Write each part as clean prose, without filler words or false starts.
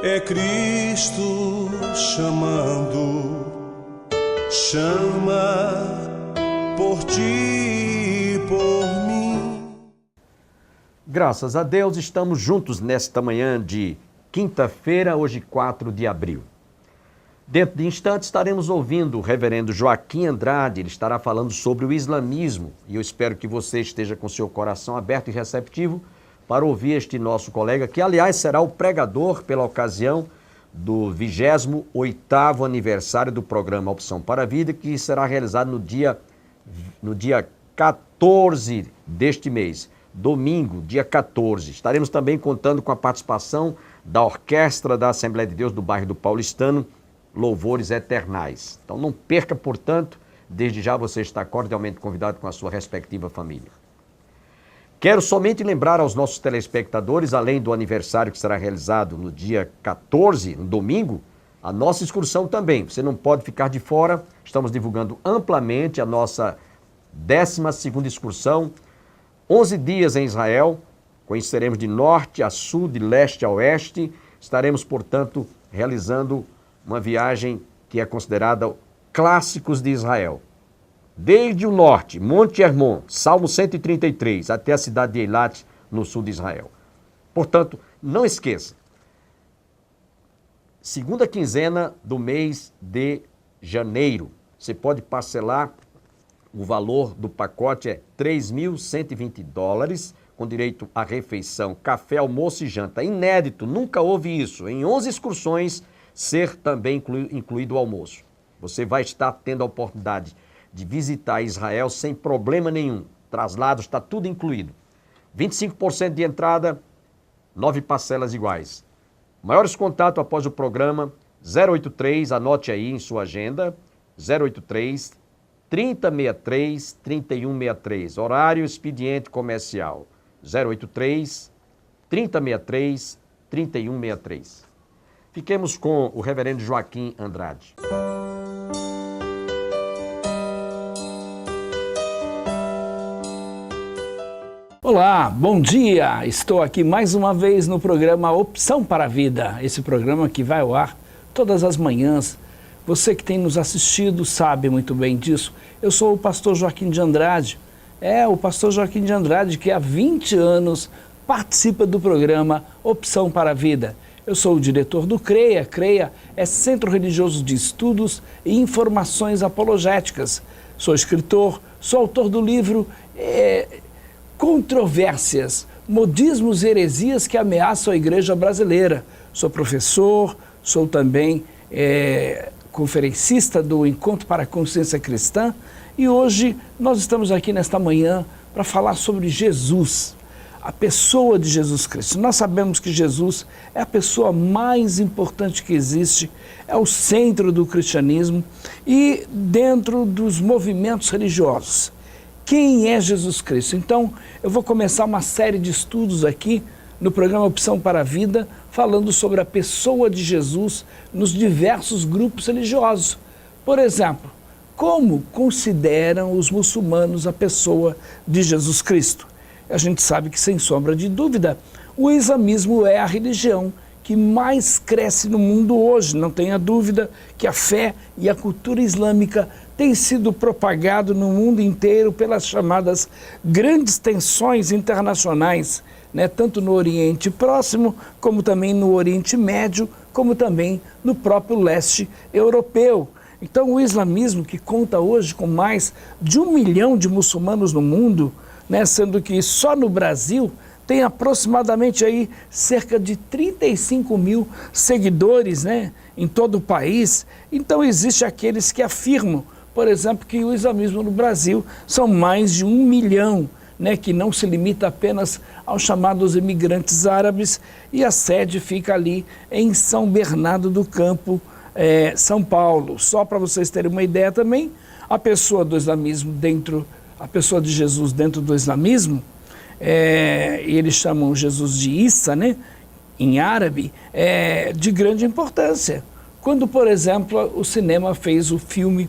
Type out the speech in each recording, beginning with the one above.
É Cristo chamando, chama por ti e por mim. Graças a Deus, estamos juntos nesta manhã de quinta-feira, hoje 4 de abril. Dentro de instantes estaremos ouvindo o reverendo Joaquim Andrade, ele estará falando sobre o islamismo e eu espero que você esteja com seu coração aberto e receptivo para ouvir este nosso colega, que aliás será o pregador pela ocasião do 28º aniversário do programa Opção para a Vida, que será realizado no dia 14 deste mês, domingo, dia 14. Estaremos também contando com a participação da Orquestra da Assembleia de Deus do bairro do Paulistano, Louvores Eternais. Então não perca, portanto, desde já você está cordialmente convidado com a sua respectiva família. Quero somente lembrar aos nossos telespectadores, além do aniversário que será realizado no dia 14, no domingo, a nossa excursão também. Você não pode ficar de fora, estamos divulgando amplamente a nossa 12ª excursão, 11 dias em Israel, conheceremos de norte a sul, de leste a oeste, estaremos, portanto, realizando uma viagem que é considerada clássicos de Israel. Desde o norte, Monte Hermon, Salmo 133, até a cidade de Eilat, no sul de Israel. Portanto, não esqueça, segunda quinzena do mês de janeiro, você pode parcelar, o valor do pacote é $3.120, com direito à refeição, café, almoço e janta. Inédito, nunca houve isso, em 11 excursões, ser também incluído o almoço. Você vai estar tendo a oportunidade de visitar Israel sem problema nenhum. Traslado está tudo incluído. 25% de entrada, 9 parcelas iguais. Maiores contatos após o programa, 083, anote aí em sua agenda, 083 3063 3163. Horário expediente comercial, 083 3063 3163. Fiquemos com o reverendo Joaquim Andrade. Olá, bom dia! Estou aqui mais uma vez no programa Opção para a Vida, esse programa que vai ao ar todas as manhãs. Você que tem nos assistido sabe muito bem disso. Eu sou o pastor Joaquim de Andrade. O pastor Joaquim de Andrade que há 20 anos participa do programa Opção para a Vida. Eu sou o diretor do CREA. CREA é Centro Religioso de Estudos e Informações Apologéticas. Sou escritor, sou autor do livro Controvérsias, Modismos e Heresias que Ameaçam a Igreja Brasileira. Sou professor, sou também conferencista do Encontro para a Consciência Cristã e hoje nós estamos aqui nesta manhã para falar sobre Jesus, a pessoa de Jesus Cristo. Nós sabemos que Jesus é a pessoa mais importante que existe, é o centro do cristianismo e dentro dos movimentos religiosos. Quem é Jesus Cristo? Então, eu vou começar uma série de estudos aqui no programa Opção para a Vida, falando sobre a pessoa de Jesus nos diversos grupos religiosos. Por exemplo, como consideram os muçulmanos a pessoa de Jesus Cristo? A gente sabe que, sem sombra de dúvida, o islamismo é a religião que mais cresce no mundo hoje. Não tenha dúvida que a fé e a cultura islâmica tem sido propagado no mundo inteiro pelas chamadas grandes tensões internacionais, tanto no Oriente Próximo, como também no Oriente Médio, como também no próprio leste europeu. Então o islamismo, que conta hoje com mais de 1 milhão de muçulmanos no mundo, sendo que só no Brasil tem aproximadamente aí cerca de 35 mil seguidores em todo o país. Então existem aqueles que afirmam, por exemplo, que o islamismo no Brasil são mais de 1 milhão, que não se limita apenas aos chamados imigrantes árabes, e a sede fica ali em São Bernardo do Campo, São Paulo. Só para vocês terem uma ideia também, a pessoa do islamismo a pessoa de Jesus dentro do islamismo, e eles chamam Jesus de Issa, em árabe, de grande importância. Quando, por exemplo, o cinema fez o filme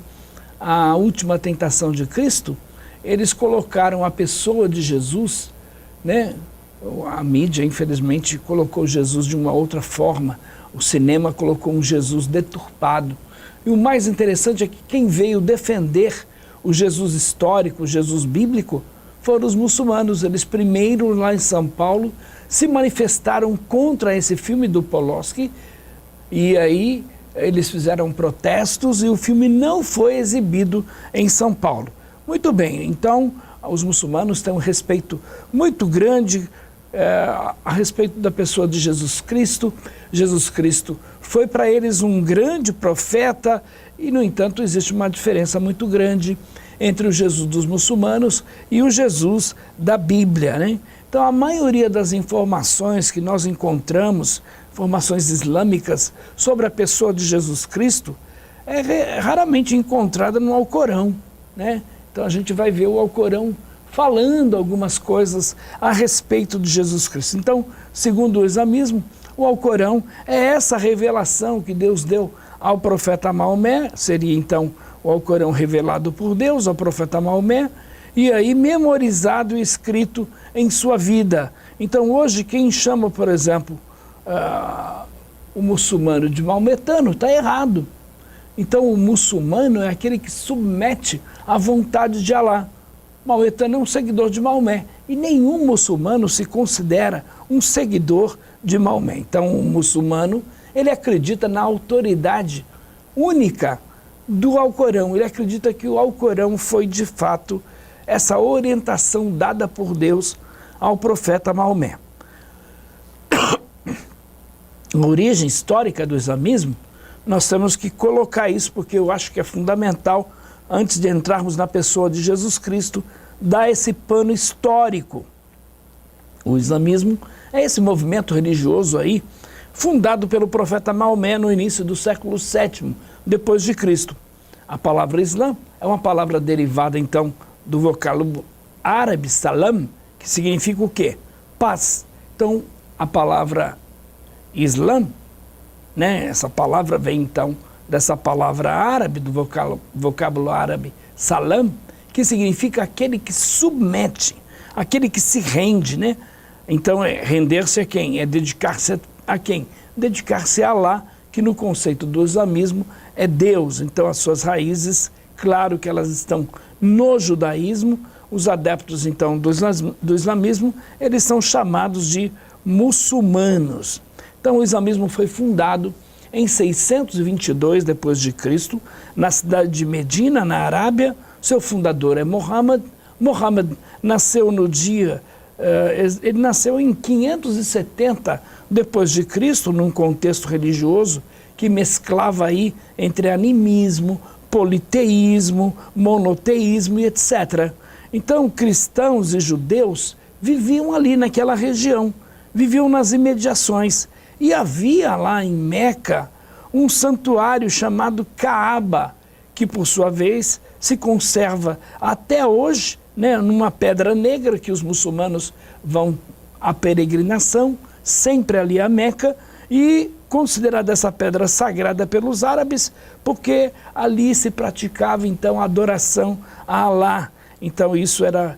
A Última Tentação de Cristo, eles colocaram a pessoa de Jesus, A mídia, infelizmente, colocou Jesus de uma outra forma, O cinema colocou um Jesus deturpado. E o mais interessante é que quem veio defender o Jesus histórico, o Jesus bíblico, foram os muçulmanos. Eles primeiro, lá em São Paulo, se manifestaram contra esse filme do Poloski, e aí eles fizeram protestos e o filme não foi exibido em São Paulo. Muito bem, então os muçulmanos têm um respeito muito grande a respeito da pessoa de Jesus Cristo. Jesus Cristo foi para eles um grande profeta e, no entanto, existe uma diferença muito grande entre o Jesus dos muçulmanos e o Jesus da Bíblia, né? Então, a maioria das informações que nós encontramos, informações islâmicas sobre a pessoa de Jesus Cristo, é raramente encontrada no Alcorão, né? Então, a gente vai ver o Alcorão falando algumas coisas a respeito de Jesus Cristo. Então, segundo o islamismo, o Alcorão é essa revelação que Deus deu ao profeta Maomé, seria então o Alcorão revelado por Deus ao profeta Maomé, e aí memorizado e escrito em sua vida. Então hoje quem chama, por exemplo, o muçulmano de maometano, está errado. Então o muçulmano é aquele que submete à vontade de Alá. Maometano é um seguidor de Maomé, e nenhum muçulmano se considera um seguidor de Maomé. Então o muçulmano, ele acredita na autoridade única do Alcorão. Ele acredita que o Alcorão foi de fato essa orientação dada por Deus ao profeta Maomé. A origem histórica do islamismo, nós temos que colocar isso, porque eu acho que é fundamental, antes de entrarmos na pessoa de Jesus Cristo, dar esse pano histórico. O islamismo é esse movimento religioso aí, fundado pelo profeta Maomé no início do século VII, depois de Cristo. A palavra Islã é uma palavra derivada, então, do vocábulo árabe, salam, que significa o quê? Paz. Então, a palavra Islã, né, essa palavra vem, então, dessa palavra árabe, do vocábulo árabe, salam, que significa aquele que submete, aquele que se rende, né? Então, render-se a quem? É dedicar-se a quem? Dedicar-se a Alá, que no conceito do islamismo é Deus. Então, as suas raízes, claro que elas estão no judaísmo. Os adeptos, então, do islamismo, eles são chamados de muçulmanos. Então, o islamismo foi fundado em 622 depois de Cristo, na cidade de Medina, na Arábia. Seu fundador é Muhammad. Muhammad nasceu no dia... ele nasceu em 570 depois de Cristo, num contexto religioso que mesclava aí entre animismo, politeísmo, monoteísmo e etc. Então, cristãos e judeus viviam ali naquela região, viviam nas imediações. E havia lá em Meca um santuário chamado Kaaba, que por sua vez se conserva até hoje, né, numa pedra negra que os muçulmanos vão à peregrinação, sempre ali a Meca, e considerada essa pedra sagrada pelos árabes, porque ali se praticava então a adoração a Alá. Então isso era,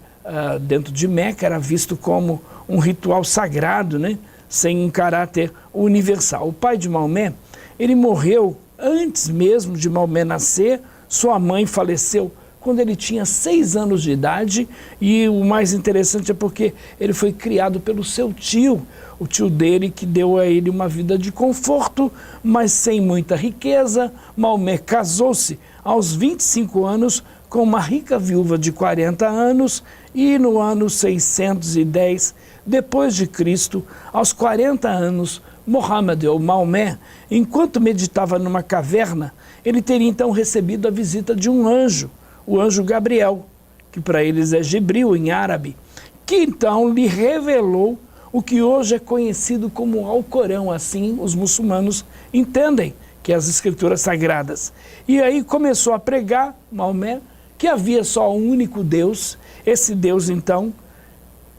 dentro de Meca, era visto como um ritual sagrado, né, sem um caráter universal. O pai de Maomé, ele morreu antes mesmo de Maomé nascer. Sua mãe faleceu quando ele tinha 6 anos de idade, e o mais interessante é porque ele foi criado pelo seu tio, o tio dele que deu a ele uma vida de conforto, mas sem muita riqueza. Maomé casou-se aos 25 anos com uma rica viúva de 40 anos, e no ano 610 depois de Cristo, aos 40 anos, Muhammad, ou Maomé, enquanto meditava numa caverna, ele teria então recebido a visita de um anjo, o anjo Gabriel, que para eles é Jibril em árabe, que então lhe revelou o que hoje é conhecido como Alcorão. Assim os muçulmanos entendem que é as escrituras sagradas. E aí começou a pregar, Maomé, que havia só um único Deus. Esse Deus então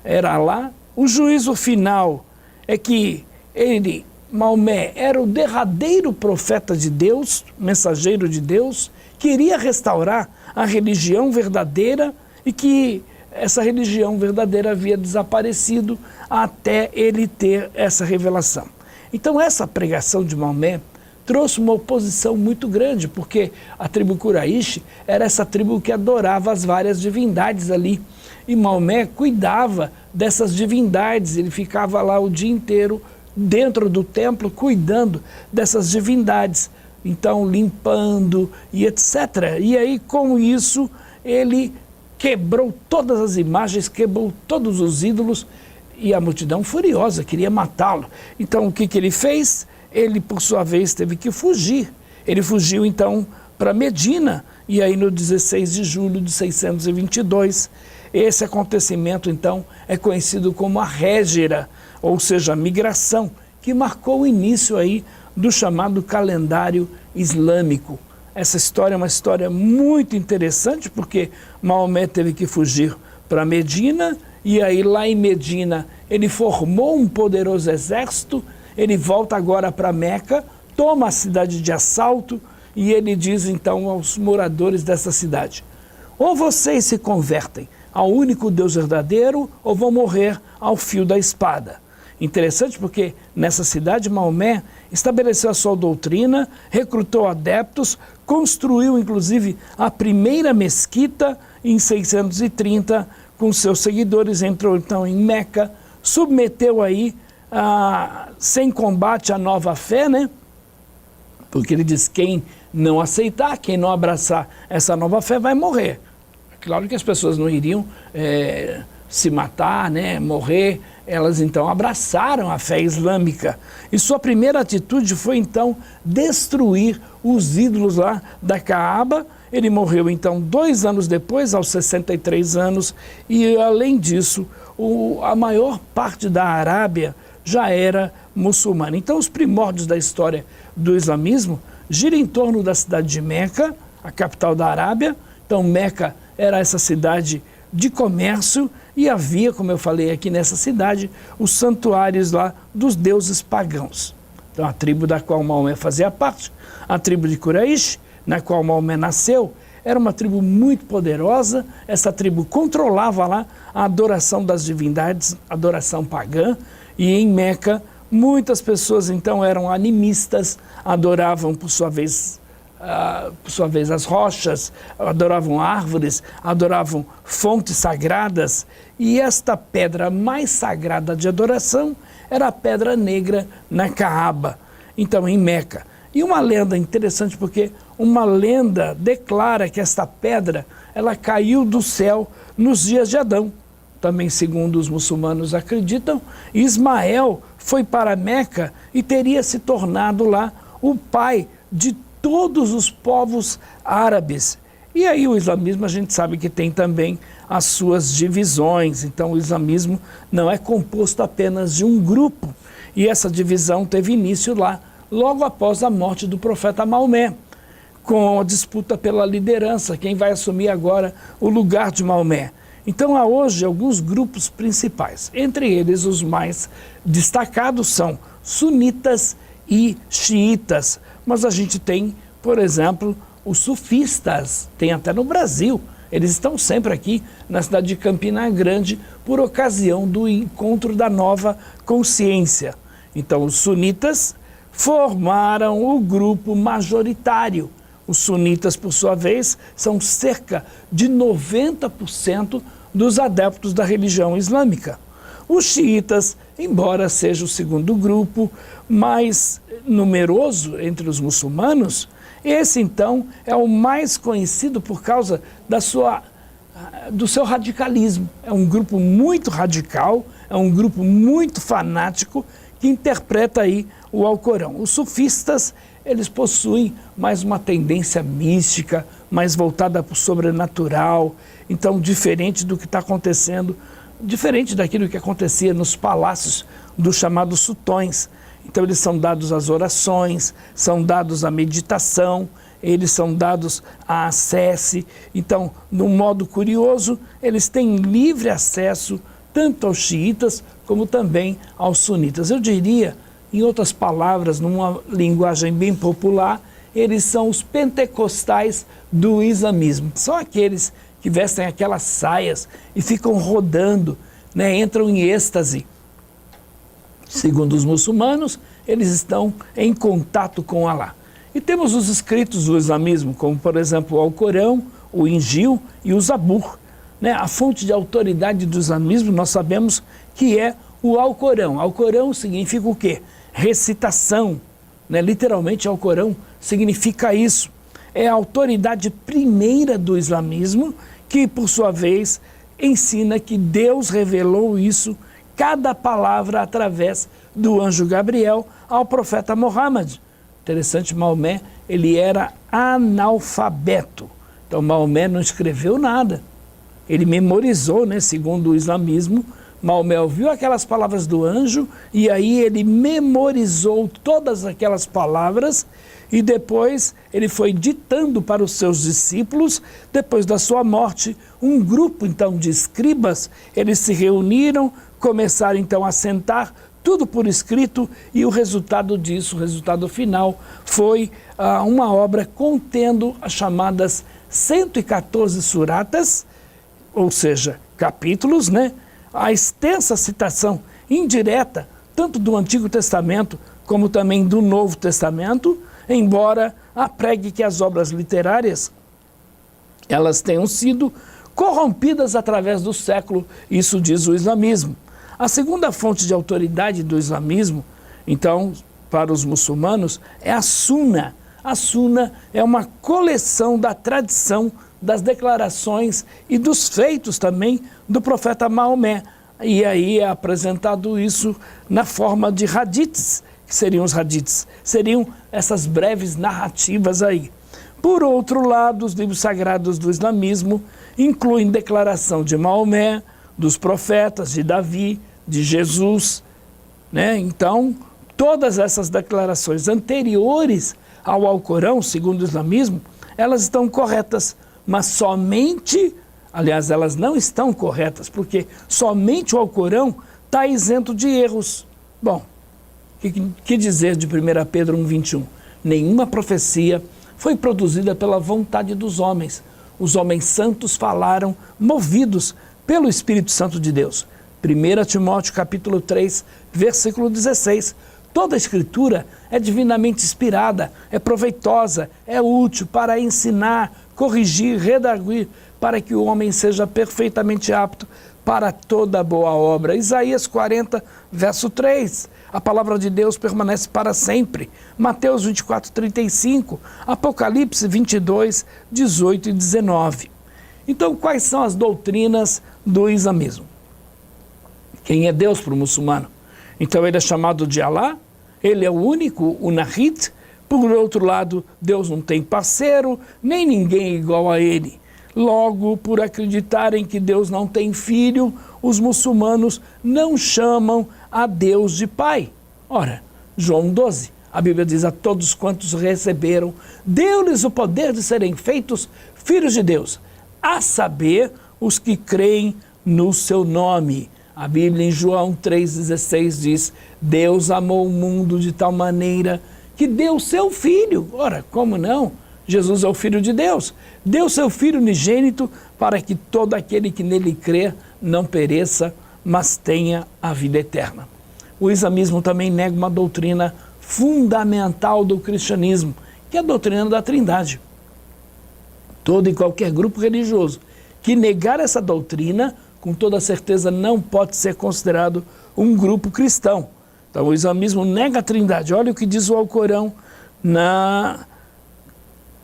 era Alá. O juízo final é que ele, Maomé, era o derradeiro profeta de Deus, mensageiro de Deus, que iria restaurar a religião verdadeira, e que essa religião verdadeira havia desaparecido até ele ter essa revelação. Então essa pregação de Maomé trouxe uma oposição muito grande, porque a tribo Quraish era essa tribo que adorava as várias divindades ali. E Maomé cuidava dessas divindades, ele ficava lá o dia inteiro dentro do templo cuidando dessas divindades, então limpando e etc. E aí com isso ele quebrou todas as imagens, quebrou todos os ídolos e a multidão furiosa queria matá-lo. Então o que ele fez? Ele por sua vez teve que fugir. Ele fugiu então para Medina e aí no 16 de julho de 622, esse acontecimento então é conhecido como a Hégira, ou seja, a migração, que marcou o início aí do chamado calendário islâmico. Essa história é uma história muito interessante, porque Maomé teve que fugir para Medina, e aí lá em Medina ele formou um poderoso exército, ele volta agora para Meca, toma a cidade de assalto, e ele diz então aos moradores dessa cidade: ou vocês se convertem ao único Deus verdadeiro, ou vão morrer ao fio da espada. Interessante porque nessa cidade Maomé estabeleceu a sua doutrina, recrutou adeptos, construiu inclusive a primeira mesquita em 630 com seus seguidores, entrou então em Meca, submeteu aí sem combate a nova fé, né? Porque ele diz: quem não aceitar, quem não abraçar essa nova fé vai morrer. Claro que as pessoas não iriam se matar, né, morrer. Elas então abraçaram a fé islâmica. E sua primeira atitude foi então destruir os ídolos lá da Caaba. Ele morreu então 2 anos depois, aos 63 anos. E além disso, a maior parte da Arábia já era muçulmana. Então os primórdios da história do islamismo giram em torno da cidade de Meca, a capital da Arábia. Então Meca era essa cidade de comércio e havia, como eu falei aqui nessa cidade, os santuários lá dos deuses pagãos. Então a tribo da qual Maomé fazia parte, a tribo de Quraish, na qual Maomé nasceu, era uma tribo muito poderosa. Essa tribo controlava lá a adoração das divindades, a adoração pagã, e em Meca muitas pessoas então eram animistas, adoravam por sua vez as rochas, adoravam árvores, adoravam fontes sagradas, e esta pedra mais sagrada de adoração era a pedra negra na Caaba, então em Meca. E uma lenda interessante, porque uma lenda declara que esta pedra ela caiu do céu nos dias de Adão. Também, segundo os muçulmanos acreditam, Ismael foi para Meca e teria se tornado lá o pai de todos os povos árabes. E aí o islamismo a gente sabe que tem também as suas divisões. Então o islamismo não é composto apenas de um grupo. E essa divisão teve início lá, logo após a morte do profeta Maomé, com a disputa pela liderança, quem vai assumir agora o lugar de Maomé. Então há hoje alguns grupos principais, entre eles os mais destacados são sunitas e xiitas, mas a gente tem, por exemplo, os sufistas, tem até no Brasil, eles estão sempre aqui na cidade de Campina Grande por ocasião do encontro da nova consciência. Então os sunitas formaram o grupo majoritário. Os sunitas, por sua vez, são cerca de 90% dos adeptos da religião islâmica. Os xiitas, embora seja o segundo grupo mais numeroso entre os muçulmanos, esse então é o mais conhecido por causa do seu radicalismo. É um grupo muito radical, é um grupo muito fanático que interpreta aí o Alcorão. Os sufistas, eles possuem mais uma tendência mística, mais voltada para o sobrenatural, então diferente do que está acontecendo, diferente daquilo que acontecia nos palácios dos chamados sultões. Então eles são dados às orações, são dados à meditação, eles são dados à acesse. Então, de um modo curioso, eles têm livre acesso tanto aos xiitas como também aos sunitas. Eu diria, em outras palavras, numa linguagem bem popular, eles são os pentecostais do islamismo. São aqueles que vestem aquelas saias e ficam rodando, né, entram em êxtase. Segundo os muçulmanos, eles estão em contato com Alá. E temos os escritos do islamismo, como por exemplo o Alcorão, o Injil e o Zabur. A fonte de autoridade do islamismo nós sabemos que é o Alcorão. Alcorão significa o quê? Recitação. Literalmente Alcorão significa isso. É a autoridade primeira do islamismo que, por sua vez, ensina que Deus revelou isso, cada palavra através do anjo Gabriel ao profeta Muhammad. Interessante, Maomé, ele era analfabeto. Então Maomé não escreveu nada. Ele memorizou, segundo o islamismo. Maomé ouviu aquelas palavras do anjo e aí ele memorizou todas aquelas palavras e depois ele foi ditando para os seus discípulos. Depois da sua morte, um grupo então de escribas, eles se reuniram, começaram então a sentar, tudo por escrito, e o resultado disso, o resultado final, foi uma obra contendo as chamadas 114 suratas, ou seja, capítulos, a extensa citação indireta, tanto do Antigo Testamento como também do Novo Testamento, embora apregue que as obras literárias, elas tenham sido corrompidas através do século, isso diz o islamismo. A segunda fonte de autoridade do islamismo, então, para os muçulmanos, é a Sunna. A Sunna é uma coleção da tradição, das declarações e dos feitos também do profeta Maomé. E aí é apresentado isso na forma de hadiths. Que seriam os hadiths? Seriam essas breves narrativas aí. Por outro lado, os livros sagrados do islamismo incluem declaração de Maomé, dos profetas, de Davi, de Jesus, Então, todas essas declarações anteriores ao Alcorão, segundo o islamismo, elas estão corretas, mas somente, aliás, elas não estão corretas, porque somente o Alcorão está isento de erros. Bom, que dizer de 1 Pedro 1,21? Nenhuma profecia foi produzida pela vontade dos homens. Os homens santos falaram, movidos pelo Espírito Santo de Deus. 1 Timóteo capítulo 3, versículo 16. Toda a escritura é divinamente inspirada, é proveitosa, é útil para ensinar, corrigir, redarguir, para que o homem seja perfeitamente apto para toda boa obra. Isaías 40, verso 3. A palavra de Deus permanece para sempre. Mateus 24, 35. Apocalipse 22, 18 e 19. Então, quais são as doutrinas do islamismo? Quem é Deus para o muçulmano? Então, ele é chamado de Alá, ele é o único, o Nahid. Por outro lado, Deus não tem parceiro, nem ninguém igual a ele. Logo, por acreditarem que Deus não tem filho, os muçulmanos não chamam a Deus de Pai. Ora, João 12, a Bíblia diz: a todos quantos receberam, deu-lhes o poder de serem feitos filhos de Deus, a saber, os que creem no seu nome. A Bíblia em João 3,16 diz: Deus amou o mundo de tal maneira que deu seu Filho. Ora, como não? Jesus é o Filho de Deus. Deu seu Filho unigênito para que todo aquele que nele crê não pereça, mas tenha a vida eterna. O islamismo também nega uma doutrina fundamental do cristianismo, que é a doutrina da Trindade. Todo e qualquer grupo religioso que negar essa doutrina, com toda certeza não pode ser considerado um grupo cristão. Então o islamismo nega a Trindade. Olha o que diz o Alcorão na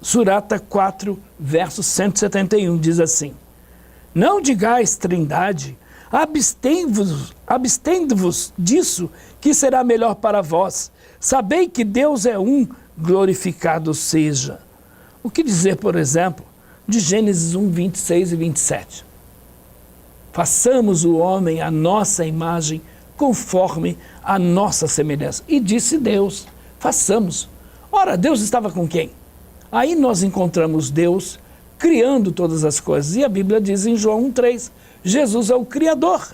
Surata 4, verso 171, diz assim: não digais Trindade, abstende-vos disso, que será melhor para vós. Sabei que Deus é um, glorificado seja. O que dizer, por exemplo, de Gênesis 1, 26 e 27? Façamos o homem à nossa imagem, conforme a nossa semelhança. E disse Deus, façamos. Ora, Deus estava com quem? Aí nós encontramos Deus criando todas as coisas. E a Bíblia diz em João 1,3, Jesus é o Criador.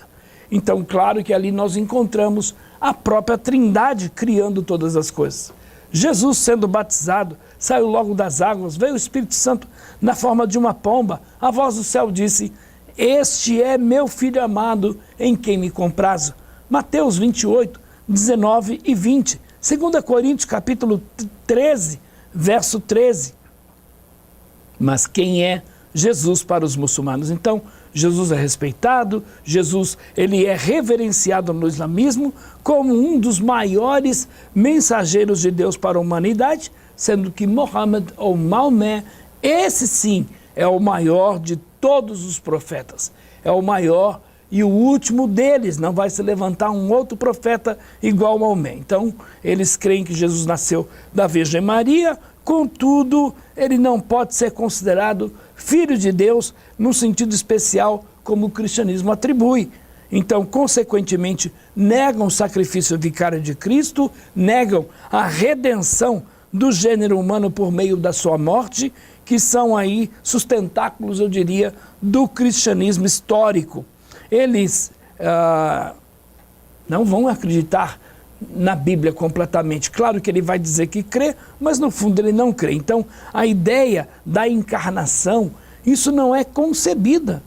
Então, claro que ali nós encontramos a própria Trindade criando todas as coisas. Jesus, sendo batizado, saiu logo das águas, veio o Espírito Santo na forma de uma pomba. A voz do céu disse: este é meu Filho amado, em quem me comprazo. Mateus 28, 19 e 20. 2 Coríntios capítulo 13, verso 13. Mas quem é Jesus para os muçulmanos? Então, Jesus é respeitado, Jesus ele é reverenciado no islamismo como um dos maiores mensageiros de Deus para a humanidade, sendo que Muhammad ou Maomé, esse sim é o maior de todos os profetas, é o maior e o último deles, não vai se levantar um outro profeta igual a Maomé. Então, eles creem que Jesus nasceu da Virgem Maria, contudo, ele não pode ser considerado filho de Deus no sentido especial como o cristianismo atribui. Então, consequentemente, negam o sacrifício vicário de Cristo, negam a redenção do gênero humano por meio da sua morte, que são aí sustentáculos, eu diria, do cristianismo histórico. Eles não vão acreditar na Bíblia completamente. Claro que ele vai dizer que crê, mas no fundo ele não crê. Então, a ideia da encarnação, isso não é concebida.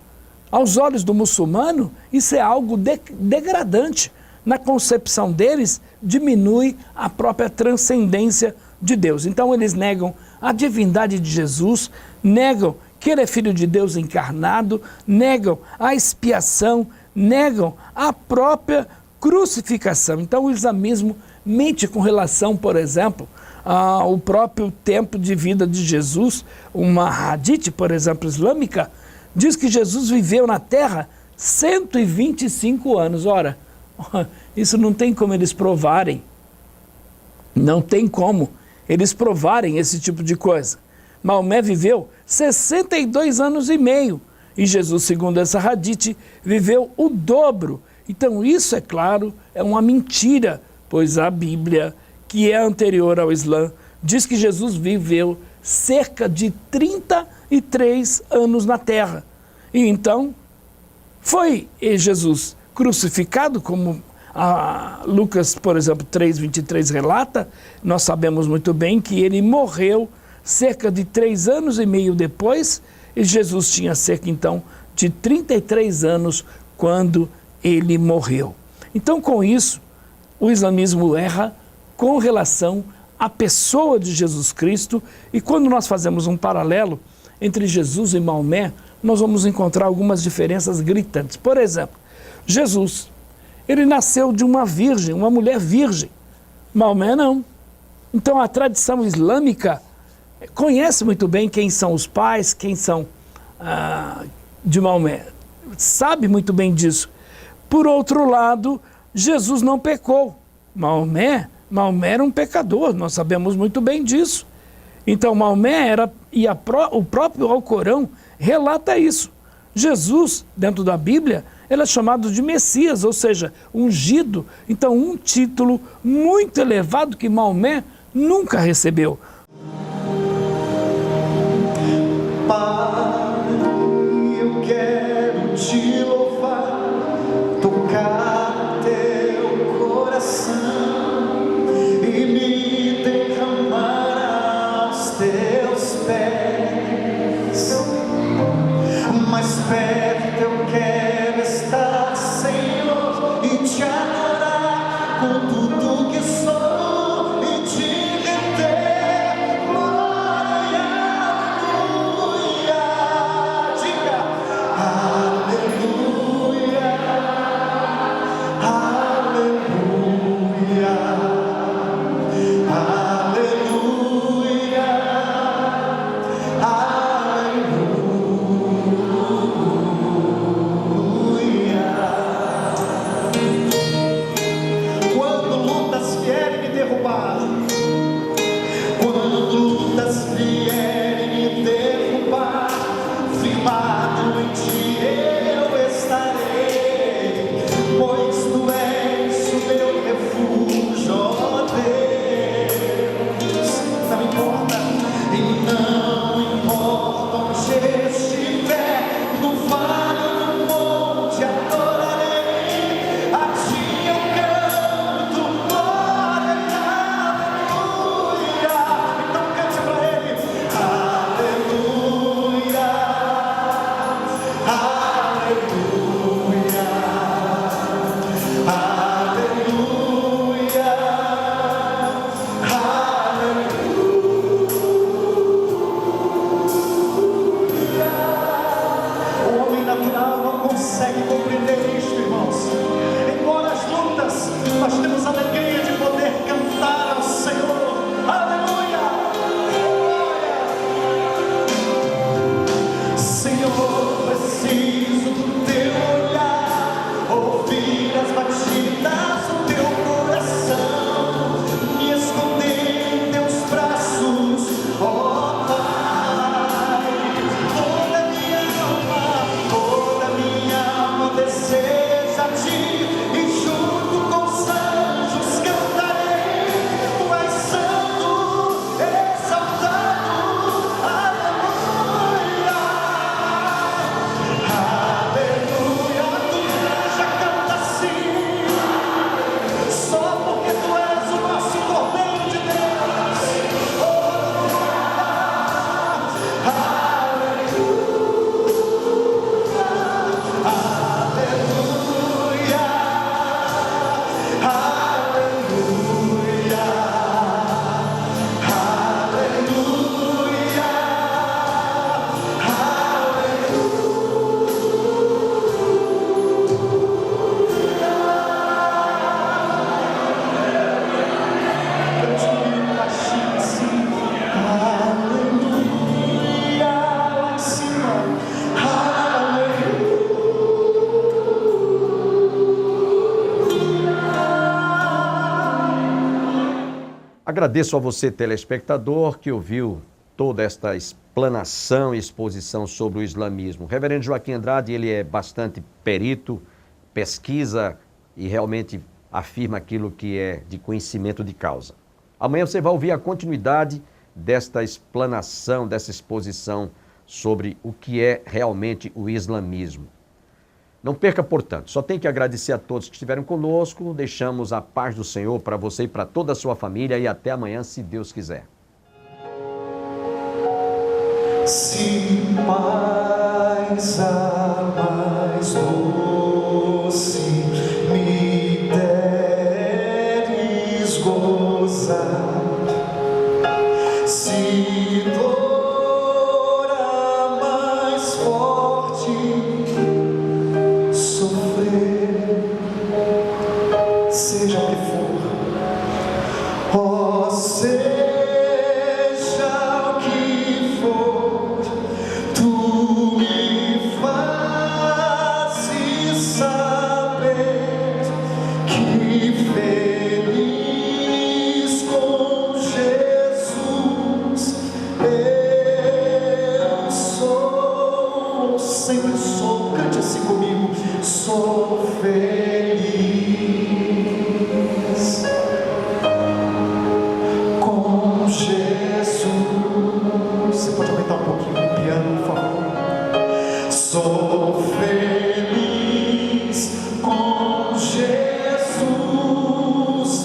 Aos olhos do muçulmano, isso é algo degradante. Na concepção deles, diminui a própria transcendência de Deus. Então, eles negam a divindade de Jesus, negam que ele é filho de Deus encarnado, negam a expiação, negam a própria crucificação. Então o islamismo mente com relação, por exemplo, ao próprio tempo de vida de Jesus. Uma hadith, por exemplo, islâmica, diz que Jesus viveu na Terra 125 anos. Ora, isso não tem como eles provarem. Não tem como eles provarem esse tipo de coisa. Maomé viveu 62 anos e meio. E Jesus, segundo essa hadith, viveu o dobro. Então isso, é claro, é uma mentira, pois a Bíblia, que é anterior ao Islã, diz que Jesus viveu cerca de 33 anos na Terra. E então, foi Jesus crucificado, como Lucas, por exemplo, 3:23 relata. Nós sabemos muito bem que ele morreu cerca de 3 anos e meio depois, e Jesus tinha cerca, então, de 33 anos quando ele morreu. Então, com isso, o islamismo erra com relação à pessoa de Jesus Cristo, e quando nós fazemos um paralelo entre Jesus e Maomé, nós vamos encontrar algumas diferenças gritantes. Por exemplo, Jesus, ele nasceu de uma virgem, uma mulher virgem. Maomé não. Então, a tradição islâmica conhece muito bem quem são os pais, quem são de Maomé. Sabe muito bem disso. Por outro lado, Jesus não pecou. Maomé era um pecador, nós sabemos muito bem disso. Então Maomé era, o próprio Alcorão relata isso. Jesus, dentro da Bíblia, ele é chamado de Messias, ou seja, ungido. Então um título muito elevado que Maomé nunca recebeu. Pai, eu quero te louvar, tocar teu coração e me derramar aos teus pés. Mais perto eu quero estar, Senhor, e te adorar com tudo que sou e te render consegue compreender isto, irmãos. Embora as lutas, nós temos a alegria de poder cantar ao Senhor. Aleluia! Senhor, preciso do teu olhar, ouvir as batidas do teu coração, me esconder em teus braços, ó Pai. Toda minha alma deseja ti, e junto com os anjos cantarei. Tu és santo, exaltado, aleluia. Aleluia, tu já canta assim, só porque tu és o nosso Cordeiro de Deus. Agradeço a você, telespectador, que ouviu toda esta explanação e exposição sobre o islamismo. O reverendo Joaquim Andrade, ele é bastante perito, pesquisa e realmente afirma aquilo que é de conhecimento de causa. Amanhã você vai ouvir a continuidade desta explanação, dessa exposição sobre o que é realmente o islamismo. Não perca, portanto, só tenho que agradecer a todos que estiveram conosco, deixamos a paz do Senhor para você e para toda a sua família e até amanhã, se Deus quiser. Se paz a mais doce me deres gozar, se dor a mais forte sofrer, seja o que for, ó, seja o que for, tu me fazes saber que feliz com Jesus eu sou, sempre sou. Cante assim comigo: sou feliz com Jesus. Você pode aumentar um pouquinho o piano, por favor? Sou feliz com Jesus,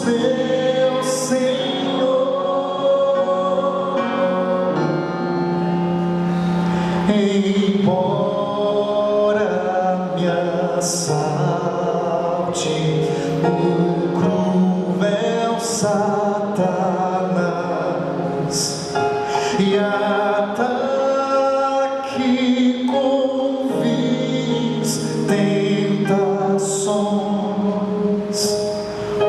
meu Senhor. Embora me assalte o cruel Satanás e ataque com vis tentações,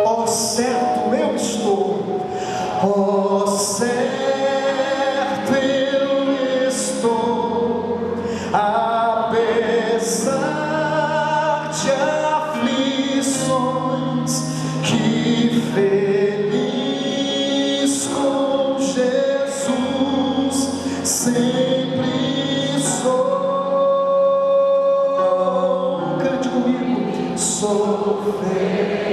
ó, certo eu estou, ó, certo eu estou, apesar de aflições, que feliz com Jesus sempre sou. Cante comigo: sou feliz